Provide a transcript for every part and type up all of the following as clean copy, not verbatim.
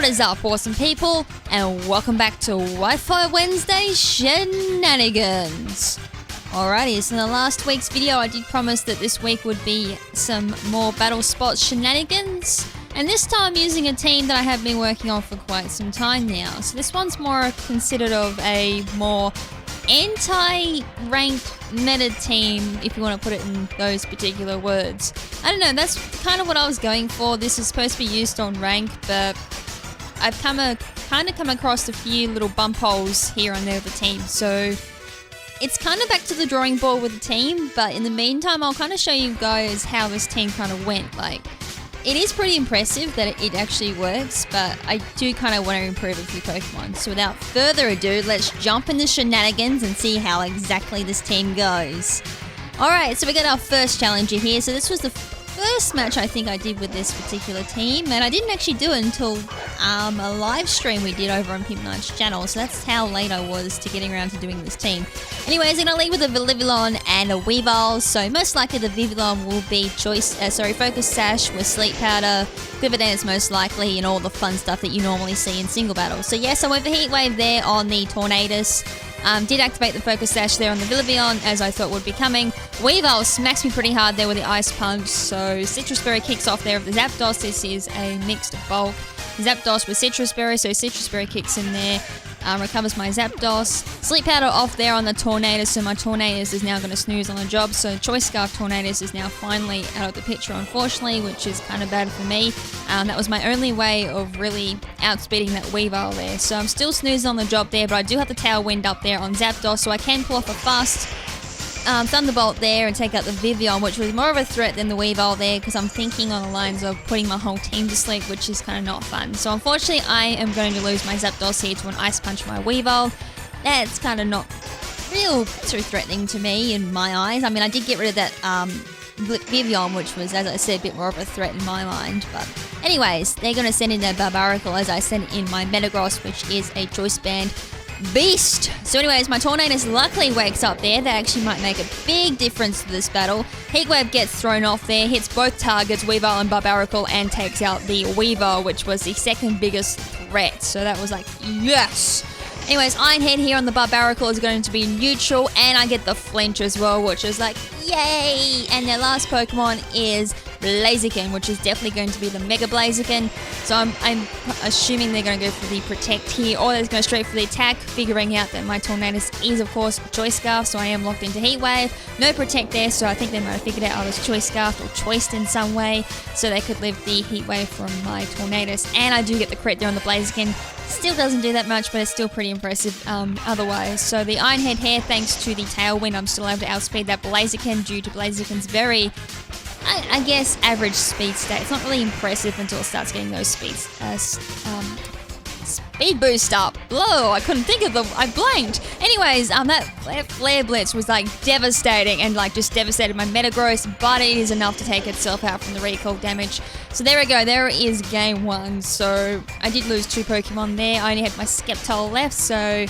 What is up, awesome people, and welcome back to Wi-Fi Wednesday Shenanigans. Alrighty, so in the last week's video I did promise that this week would be some more battle spot shenanigans, and this time I'm using a team that I have been working on for quite some time now. So this one's more considered of a more anti-ranked meta team, if you want to put it in those particular words. I don't know, that's kind of what I was going for. This is supposed to be used on rank, but I've kind of come across a few little bump holes here and there with the team, so it's kind of back to the drawing board with the team. But in the meantime, I'll kind of show you guys how this team kind of went. Like, it is pretty impressive that it actually works, but I do kind of want to improve a few Pokemon. So without further ado, let's jump into shenanigans and see how exactly this team goes. Alright, so we got our first challenger here. So this was the first match I think I did with this particular team, and I didn't actually do it until a live stream we did over on Pimp Knight's channel, so that's how late I was to getting around to doing this team. Anyways, I'm going to lead with a Vivillon and a Weavile, so most likely the Vivillon will be Focus Sash with Sleep Powder, Quiver Dance most likely, and all the fun stuff that you normally see in single battles. So yes, I went for Heat Wave there on the Tornadus. Did activate the Focus Sash there on the Vivillon, as I thought would be coming. Weavile smacks me pretty hard there with the Ice Punch, so Citrus Berry kicks off there with the Zapdos. This is a mixed bulk Zapdos with Citrus Berry, so Citrus Berry kicks in there, recovers my Zapdos. Sleep Powder off there on the Tornadus, so my Tornadus is now going to snooze on the job. So Choice Scarf Tornadus is now finally out of the picture, unfortunately, which is kind of bad for me. That was my only way of really outspeeding that Weavile there. So I'm still snoozing on the job there, but I do have the Tailwind up there on Zapdos, so I can pull off a fast Thunderbolt there and take out the Vivillon, which was more of a threat than the Weavile there, because I'm thinking on the lines of putting my whole team to sleep, which is kind of not fun. So unfortunately, I am going to lose my Zapdos here to an Ice Punch my Weavile. That's kind of not real too threatening to me in my eyes. I mean, I did get rid of that Vivillon, which was, as I said, a bit more of a threat in my mind. But anyways, they're going to send in their Barbaracle as I sent in my Metagross, which is a Choice Band beast. So anyways, my Tornadus luckily wakes up there. That actually might make a big difference to this battle. Heat Wave gets thrown off there, hits both targets, Weavile and Barbaracle, and takes out the Weavile, which was the second biggest threat. So that was like, yes! Anyways, Iron Head here on the Barbaracle is going to be neutral, and I get the flinch as well, which is like, yay! And their last Pokemon is Blaziken, which is definitely going to be the Mega Blaziken. So I'm assuming they're going to go for the Protect here, or they're going straight for the attack, figuring out that my Tornadus is, of course, Choice Scarf, so I am locked into Heat Wave. No Protect there, so I think they might have figured out I was Choice Scarfed or choiced in some way, so they could live the Heat Wave from my Tornadus. And I do get the crit there on the Blaziken. Still doesn't do that much, but it's still pretty impressive otherwise. So the Iron Head here, thanks to the Tailwind, I'm still able to outspeed that Blaziken due to Blaziken's very, I guess, average speed stat. It's not really impressive until it starts getting those speed boost up. Blow, I couldn't think of them. I blanked. Anyways, that Flare Blitz was like devastating and like just devastated my Metagross, but it is enough to take itself out from the recall damage. So there we go. There is game one. So I did lose two Pokemon there. I only had my Sceptile left, so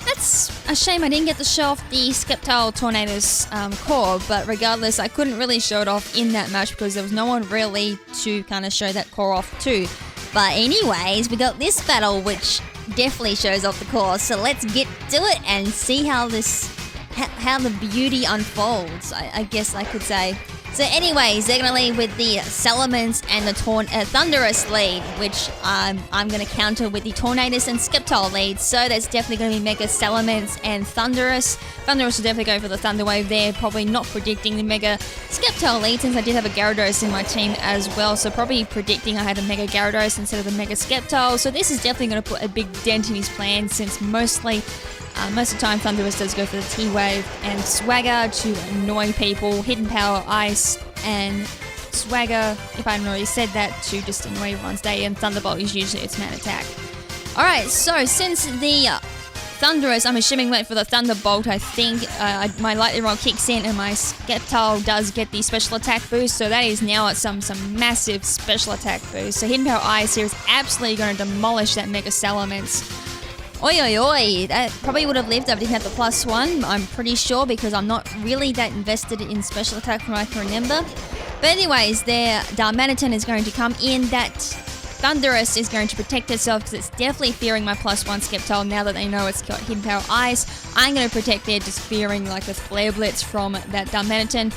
that's a shame I didn't get to show off the Sceptile Tornadus core, but regardless, I couldn't really show it off in that match because there was no one really to kind of show that core off to. But anyways, we got this battle, which definitely shows off the core, so let's get to it and see how the beauty unfolds, I guess I could say. So anyways, they're going to lead with the Salamence and the Thundurus lead, which I'm going to counter with the Tornadus and Sceptile lead. So that's definitely going to be Mega Salamence and Thundurus. Thundurus will definitely go for the Thunder Wave there, probably not predicting the Mega Sceptile lead, since I did have a Gyarados in my team as well. So probably predicting I had a Mega Gyarados instead of the Mega Sceptile. So this is definitely going to put a big dent in his plan, since most of the time Thundurus does go for the T-Wave and Swagger to annoy people, Hidden Power, Ice, and Swagger, if I haven't already said that, to just annoy everyone's day, and Thunderbolt is usually its main attack. Alright, so since the Thundurus, I'm assuming, went for the Thunderbolt, I think my Lightning Rod kicks in and my Sceptile does get the special attack boost, so that is now at some massive special attack boost. So Hidden Power Ice here is absolutely going to demolish that Mega Salamence. Oi, oi, oi, that probably would have lived if I didn't have the +1, I'm pretty sure, because I'm not really that invested in special attack from what I can remember. But anyways, their Darmanitan is going to come in. That Thunderous is going to protect itself because it's definitely fearing my +1 Skeptile now that they know it's got Hidden Power Ice. I'm going to protect there, just fearing like a Flare Blitz from that Darmanitan.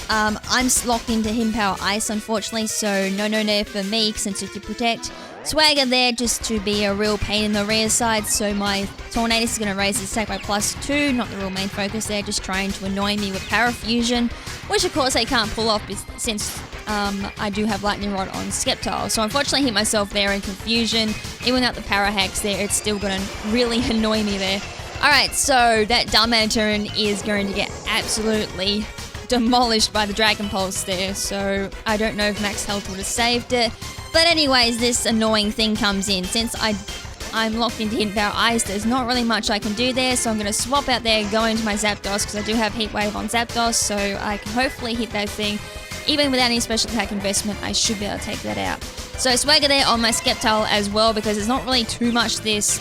I'm locked into Hidden Power Ice, unfortunately, so no there for me since it can protect. Swagger there just to be a real pain in the rear side, so my Tornadus is going to raise its attack by +2, not the real main focus there, just trying to annoy me with Parafusion, which of course I can't pull off since I do have Lightning Rod on Skeptile. So unfortunately I hit myself there in confusion. Even without the Para Hex there, it's still going to really annoy me there. Alright, so that Darmanitan is going to get absolutely demolished by the Dragon Pulse there, so I don't know if Max Health would have saved it. But anyways, this annoying thing comes in. Since I'm locked into Hidden Power Ice, there's not really much I can do there, so I'm going to swap out there, go into my Zapdos, because I do have Heat Wave on Zapdos, so I can hopefully hit that thing. Even without any special attack investment, I should be able to take that out. So Swagger there on my Skeptile as well, because there's not really too much this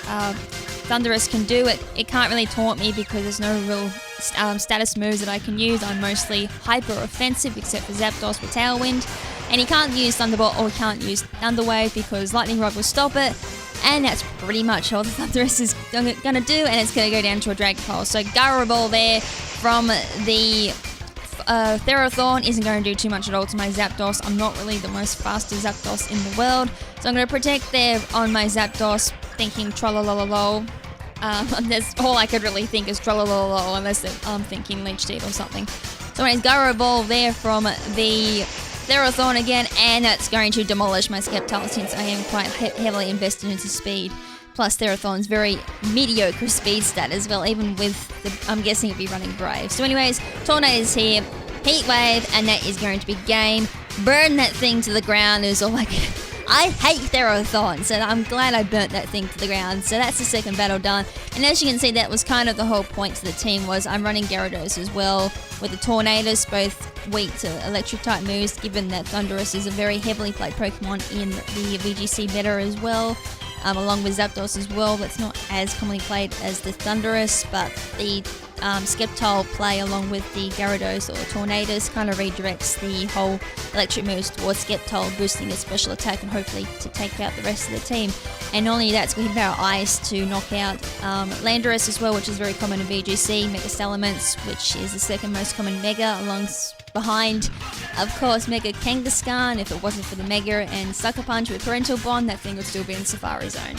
Thunderous can do. It can't really taunt me because there's no real status moves that I can use. I'm mostly hyper offensive except for Zapdos with Tailwind. And he can't use Thunderbolt or he can't use Thunder Wave because Lightning Rod will stop it. And that's pretty much all the Thunderous is going to do, and it's going to go down to a Dragon Pulse. So Gyro Ball there from the Therathorn isn't going to do too much at all to my Zapdos. I'm not really the most fastest Zapdos in the world. So I'm going to protect there on my Zapdos, thinking Trolololol. That's all I could really think is Trolololol, unless I'm thinking Leech Seed or something. So anyways, Gyro Ball there from the Therathorn again, and that's going to demolish my Skeptile since I am quite heavily invested into speed. Plus Therathorn's very mediocre speed stat as well, even with the, I'm guessing it'd be running Brave. So anyways, Tornado's here, Heat Wave, and that is going to be game. Burn that thing to the ground is all I can. I hate Therathorn, so I'm glad I burnt that thing to the ground. So that's the second battle done. And as you can see, that was kind of the whole point to the team, was I'm running Gyarados as well with the Tornadus, both weak to electric type moves, given that Thunderous is a very heavily played Pokemon in the VGC meta as well. Along with Zapdos as well, that's not as commonly played as the Thunderous, but the Skeptile play along with the Gyarados or Tornadus kind of redirects the whole electric moves towards Skeptile, boosting its special attack and hopefully to take out the rest of the team. And not only that, it's got Power Ice to knock out Landorus as well, which is very common in VGC, Mega Salamence, which is the second most common Mega, behind, of course, Mega Kangaskhan. If it wasn't for the Mega and Sucker Punch with Parental Bond, that thing would still be in Safari Zone.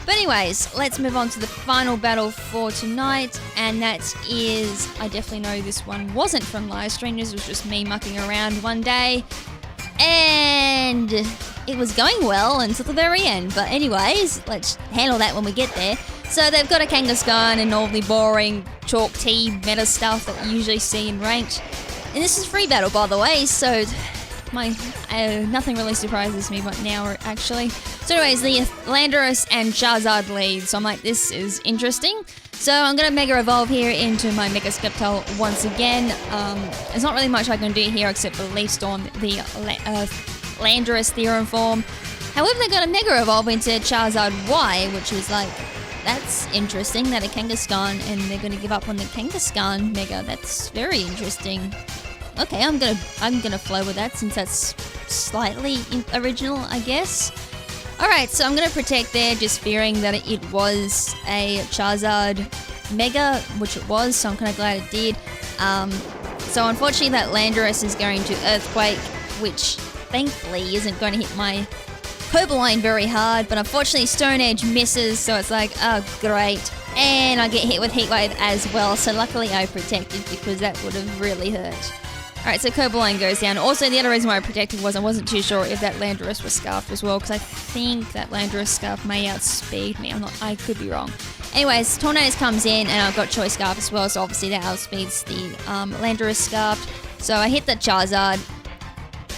But anyways, let's move on to the final battle for tonight, and that is, I definitely know this one wasn't from live stream, this was just me mucking around one day, and it was going well until the very end. But anyways, let's handle that when we get there. So they've got a Kangaskhan and all the boring chalk tea meta stuff that you usually see in ranked. And this is free battle, by the way, so nothing really surprises me but now, actually. So anyways, the Landorus and Charizard lead, so I'm like, this is interesting. So I'm going to Mega Evolve here into my Mega Skeptile once again. There's not really much I can do here except for Leaf Storm, the Landorus Theorem form. However, they got a Mega Evolve into Charizard Y, which is like, that's interesting, that a Kangaskhan, and they're going to give up on the Kangaskhan Mega. That's very interesting. Okay, I'm gonna flow with that since that's slightly original, I guess. Alright, so I'm gonna protect there, just fearing that it was a Charizard Mega, which it was, so I'm kind of glad it did. So unfortunately that Landorus is going to Earthquake, which thankfully isn't going to hit my Herbaline very hard, but unfortunately Stone Edge misses, so it's like, oh great. And I get hit with Heat Wave as well, so luckily I protected because that would have really hurt. Alright, so Herbaline goes down. Also, the other reason why I protected was I wasn't too sure if that Landorus was Scarfed as well, because I think that Landorus Scarf may outspeed me. I could be wrong. Anyways, Tornadus comes in, and I've got Choice Scarf as well, so obviously that outspeeds the Landorus Scarfed. So I hit the Charizard,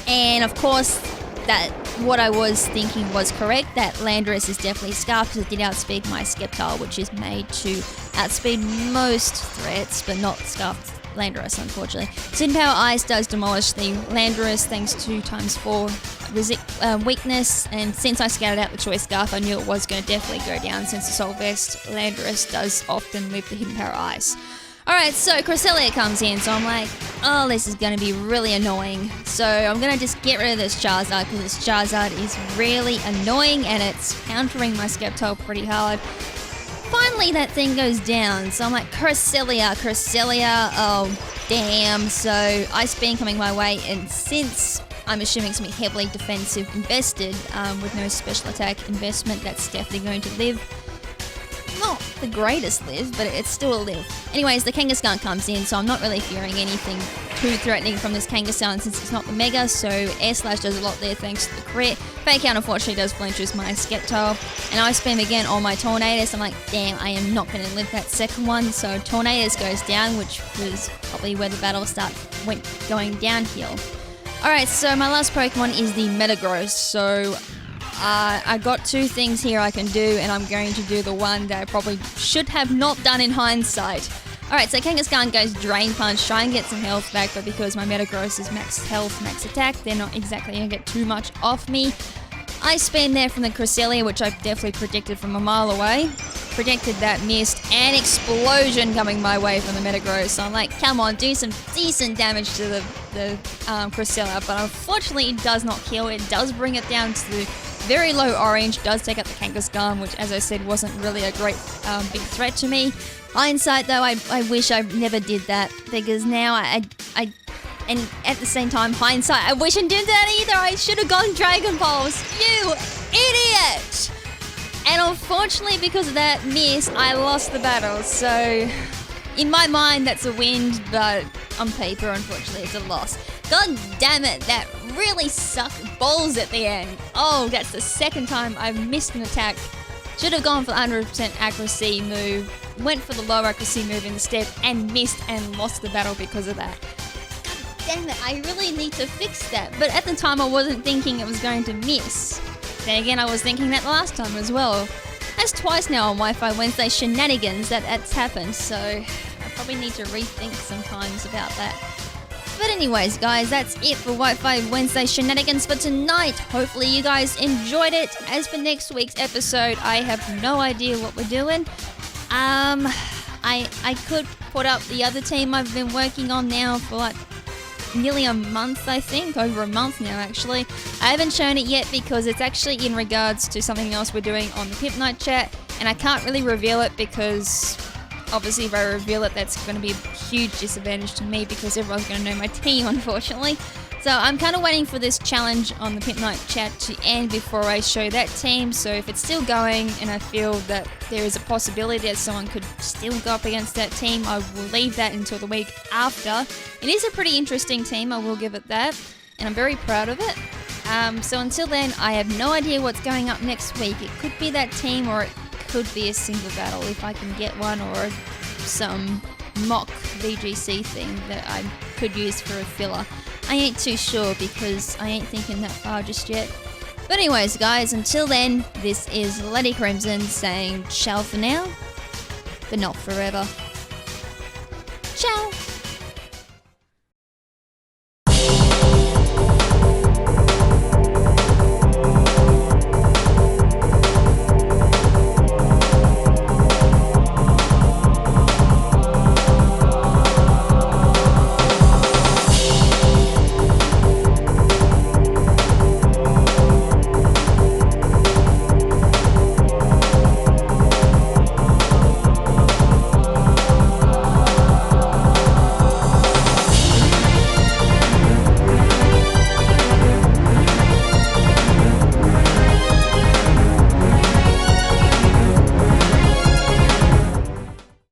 and of course, that what I was thinking was correct, that Landorus is definitely Scarfed, because it did outspeed my Skeptile, which is made to outspeed most threats, but not Scarfed Landorus, unfortunately. Hidden Power Ice does demolish the Landorus thanks to ×4 weakness, and since I scouted out the Choice Scarf, I knew it was going to definitely go down since the Soul Vest Landorus does often live the Hidden Power Ice. Alright, so Cresselia comes in, so I'm like, oh, this is going to be really annoying. So I'm going to just get rid of this Charizard, because this Charizard is really annoying, and it's countering my Sceptile pretty hard. Finally, that thing goes down, so I'm like, Cresselia, oh, damn. So Ice Beam coming my way, and since I'm assuming it's going to be heavily defensive invested, with no special attack investment, that's definitely going to live. Not the greatest live, but it's still a live. Anyways, the Kangaskhan comes in, so I'm not really fearing anything too threatening from this Kangaskhan since it's not the Mega, so Air Slash does a lot there thanks to the crit. Fake Out unfortunately does flinches my Sceptile, and Ice Beam again on my Tornadus. I'm like, damn, I am not going to live that second one, so Tornadus goes down, which was probably where the battle went going downhill. Alright, so my last Pokemon is the Metagross, so I got two things here I can do, and I'm going to do the one that I probably should have not done in hindsight. Alright, so Kangaskhan goes Drain Punch, try and get some health back, but because my Metagross is max health, max attack, they're not exactly going to get too much off me. Ice Beam there from the Cresselia, which I definitely predicted from a mile away. Predicted that, missed, and Explosion coming my way from the Metagross. So I'm like, come on, do some decent damage to the Cresselia, but unfortunately it does not kill. It does bring it down to the very low orange, does take out the Kangaskhan, which, as I said, wasn't really a great big threat to me. Hindsight, though, I wish I never did that, because now and at the same time, hindsight, I wish I did that either. I should have gone Dragon Pulse. You idiot! And unfortunately, because of that miss, I lost the battle. So, in my mind, that's a win, but on paper, unfortunately, it's a loss. God damn it, that really sucked balls at the end. Oh, that's the second time I've missed an attack. Should have gone for the 100% accuracy move, went for the low accuracy move instead, and missed and lost the battle because of that. God damn it, I really need to fix that. But at the time, I wasn't thinking it was going to miss. Then again, I was thinking that last time as well. That's twice now on Wi-Fi Wednesday shenanigans that's happened, so I probably need to rethink sometimes about that. But anyways, guys, that's it for Wi-Fi Wednesday shenanigans for tonight. Hopefully you guys enjoyed it. As for next week's episode, I have no idea what we're doing. I could put up the other team I've been working on now for like nearly a month, I think. Over a month now, actually. I haven't shown it yet because it's actually in regards to something else we're doing on the Pip Night chat, and I can't really reveal it because obviously if I reveal it, that's going to be a huge disadvantage to me because everyone's going to know my team, unfortunately. So I'm kind of waiting for this challenge on the Pip Night chat to end before I show that team. So if it's still going and I feel that there is a possibility that someone could still go up against that team, I will leave that until the week after. It is a pretty interesting team, I will give it that, and I'm very proud of it. So until then, I have no idea what's going up next week. It could be that team, or it could be a single battle if I can get one, or some mock VGC thing that I could use for a filler. I ain't too sure because I ain't thinking that far just yet. But anyways, guys, until then, this is Lady KrimZen saying ciao for now, but not forever. Ciao!